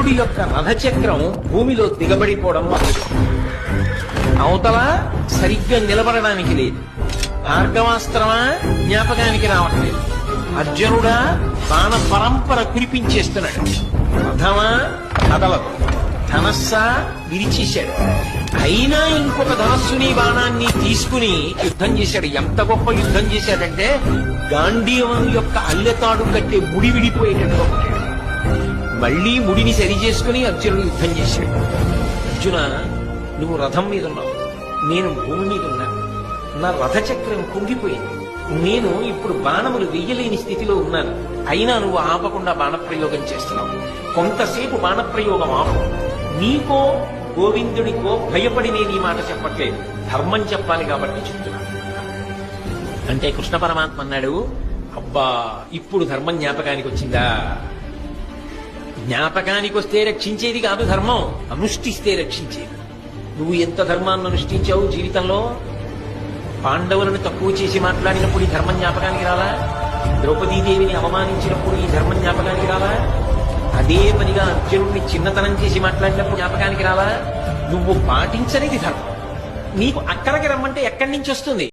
అర్జునుడి యొక్క రథచక్రం భూమిలో దిగబడిపోవడం మొదలుపెట్టింది. అవతల సరిగ్గా నిలబడడానికి లేదు. భార్గవాస్త్రమా జ్ఞాపకానికి రావట్లేదు. అర్జునుడా బాణ పరంపర కురిపించేస్తున్నాడు. రథమా కదలదు. ధనస్సా విరిచేశాడు. అయినా ఇంకొక ధనస్సుని బాణాన్ని తీసుకుని యుద్ధం చేశాడు. ఎంత గొప్ప యుద్ధం చేశాడంటే గాంధీవం యొక్క అల్లెతాడు కట్టే ముడి విడిపోయేటట్టుగా కొట్టాడు. మళ్లీ ముడిని సరి చేసుకుని అర్జునుడు యుద్ధం చేశాడు. అర్జున, నువ్వు రథం మీద ఉన్నావు, నేను భూమి మీద ఉన్నాను. నా రథచక్రం కుంగిపోయింది. నేను ఇప్పుడు బాణములు వెయ్యలేని స్థితిలో ఉన్నాను. అయినా నువ్వు ఆపకుండా బాణప్రయోగం చేస్తున్నావు. కొంతసేపు బాణప్రయోగం ఆపు. నీకో గోవిందుడికో భయపడి నేను ఈ మాట చెప్పట్లేదు, ధర్మం చెప్పాలి కాబట్టి చెప్తున్నాను. అంటే కృష్ణ పరమాత్మ అన్నాడు, అబ్బా ఇప్పుడు ధర్మం జ్ఞాపకానికి వచ్చిందా? జ్ఞాపకానికి వస్తే రక్షించేది కాదు ధర్మం, అనుష్ఠిస్తే రక్షించేది. నువ్వు ఎంత ధర్మాన్ని అనుష్ఠించావు జీవితంలో? పాండవులను తక్కువ చేసి మాట్లాడినప్పుడు ఈ ధర్మం జ్ఞాపకానికి రాలా? ద్రౌపదీదేవిని అవమానించినప్పుడు ఈ ధర్మం జ్ఞాపకానికి రాలా? అదే పనిగా అర్జునుడిని చిన్నతనం చేసి మాట్లాడినప్పుడు జ్ఞాపకానికి రాలా? నువ్వు పాటించనిది ధర్మం. నీకు అక్కడికి రమ్మంటే ఎక్కడి నుంచి వస్తుంది?